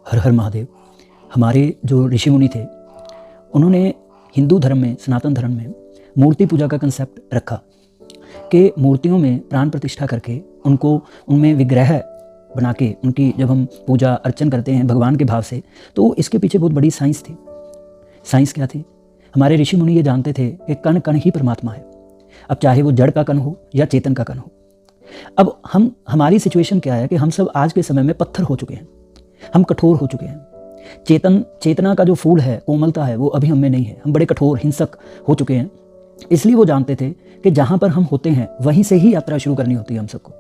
हर हर महादेव। हमारे जो ऋषि मुनि थे उन्होंने हिंदू धर्म में, सनातन धर्म में मूर्ति पूजा का कंसेप्ट रखा कि मूर्तियों में प्राण प्रतिष्ठा करके उनको उनमें विग्रह बना के उनकी जब हम पूजा अर्चन करते हैं भगवान के भाव से, तो इसके पीछे बहुत बड़ी साइंस थी। साइंस क्या थी? हमारे ऋषि मुनि ये जानते थे कि कण कण ही परमात्मा है। अब चाहे वो जड़ का कण हो या चेतन का कण हो। अब हमारी सिचुएशन क्या है कि हम सब आज के समय में पत्थर हो चुके हैं, हम कठोर हो चुके हैं। चेतना का जो फूल है, कोमलता है, वो अभी हम में नहीं है। हम बड़े कठोर हिंसक हो चुके हैं। इसलिए वो जानते थे कि जहाँ पर हम होते हैं वहीं से ही यात्रा शुरू करनी होती है हम सबको।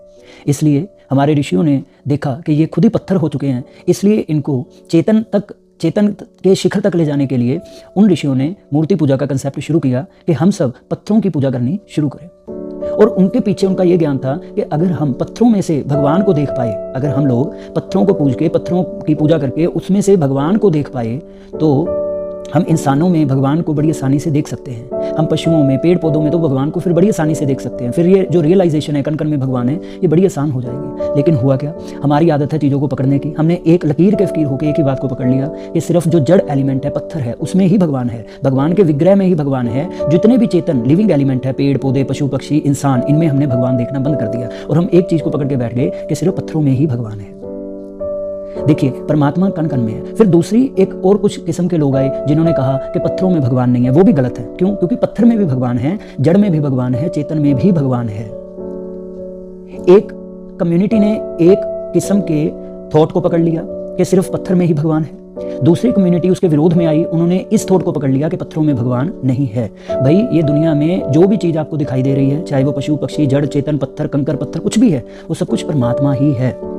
इसलिए हमारे ऋषियों ने देखा कि ये खुद ही पत्थर हो चुके हैं, इसलिए इनको चेतन के शिखर तक ले जाने के लिए उन ऋषियों ने मूर्ति पूजा का कंसेप्ट शुरू किया कि हम सब पत्थरों की पूजा करनी शुरू करें। और उनके पीछे उनका ये ज्ञान था कि अगर हम पत्थरों में से भगवान को देख पाए, अगर हम लोग पत्थरों को पूज के, पत्थरों की पूजा करके उसमें से भगवान को देख पाए, तो हम इंसानों में भगवान को बड़ी आसानी से देख सकते हैं। हम पशुओं में, पेड़ पौधों में तो भगवान को फिर बड़ी आसानी से देख सकते हैं। फिर ये जो रियलाइजेशन है कण कण में भगवान है, ये बड़ी आसान हो जाएगी। लेकिन हुआ क्या? हमारी आदत है चीज़ों को पकड़ने की। हमने एक लकीर के फकीर होकर एक ही बात को पकड़ लिया कि सिर्फ जो जड़ एलिमेंट है, पत्थर है, उसमें ही भगवान है, भगवान के विग्रह में ही भगवान है। जितने भी चेतन लिविंग एलिमेंट है, पेड़ पौधे, पशु पक्षी, इंसान, इनमें हमने भगवान देखना बंद कर दिया और हम एक चीज़ को पकड़ के बैठ गए कि सिर्फ पत्थरों में ही भगवान है। देखिए, परमात्मा कण कण में है। फिर दूसरी एक और कुछ किस्म के लोग आए जिन्होंने कहा कि पत्थरों में भगवान नहीं है। वो भी गलत है। क्यों? क्योंकि पत्थर में भी भगवान है, जड़ में भी भगवान है, चेतन में भी भगवान है। एक कम्युनिटी ने एक किस्म के थॉट को पकड़ लिया कि सिर्फ पत्थर में ही भगवान है। दूसरी कम्युनिटी उसके विरोध में आई, उन्होंने इस थॉट को पकड़ लिया कि पत्थरों में भगवान नहीं है। भाई, ये दुनिया में जो भी चीज़ आपको दिखाई दे रही है, चाहे वो पशु पक्षी, जड़, चेतन, पत्थर, कंकर, पत्थर, कुछ भी है, वो सब कुछ परमात्मा ही है।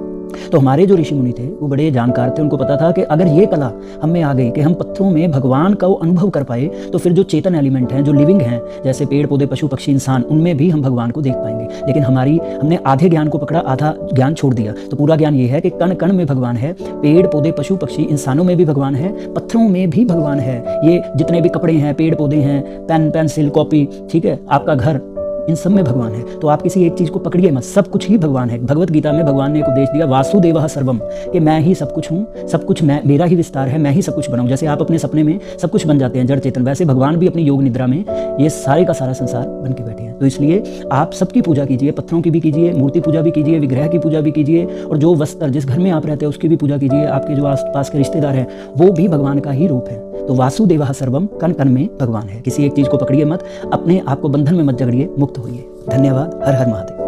तो हमारे जो ऋषि मुनि थे वो बड़े जानकार थे। उनको पता था कि अगर ये कला हम में आ गई कि हम पत्थरों में भगवान का वो अनुभव कर पाए, तो फिर जो चेतन एलिमेंट हैं, जो लिविंग हैं, जैसे पेड़ पौधे, पशु पक्षी, इंसान, उनमें भी हम भगवान को देख पाएंगे। लेकिन हमने आधे ज्ञान को पकड़ा, आधा ज्ञान छोड़ दिया। तो पूरा ज्ञान ये है कि कण कण में भगवान है, पेड़ पौधे, पशु पक्षी, इंसानों में भी भगवान है, पत्थरों में भी भगवान है। ये जितने भी कपड़े हैं, पेड़ पौधे हैं, पेन पेंसिल, कॉपी, ठीक है, आपका घर, इन सब में भगवान है। तो आप किसी एक चीज़ को पकड़िए मत, सब कुछ ही भगवान है। भगवत गीता में भगवान ने एक उपदेश दिया, वासुदेवः सर्वम, कि मैं ही सब कुछ हूँ, सब कुछ मेरा ही विस्तार है, मैं ही सब कुछ बनाऊँ। जैसे आप अपने सपने में सब कुछ बन जाते हैं, जड़ चेतन, वैसे भगवान भी अपनी योग निद्रा में ये सारे का सारा संसार बन के बैठे हैं। तो इसलिए आप सबकी पूजा कीजिए, पत्थरों की भी कीजिए, मूर्ति पूजा भी कीजिए, विग्रह की पूजा भी कीजिए, और जो वस्त्र जिस घर में आप रहते हैं उसकी भी पूजा कीजिए। आपके जो आस पास के रिश्तेदार हैं वो भी भगवान का ही रूप है। तो वासुदेवः सर्वम, कण कण में भगवान है। किसी एक चीज़ को पकड़िए मत, अपने आप को बंधन में मत जकड़िए, मुक्त होइए। धन्यवाद। हर हर महादेव।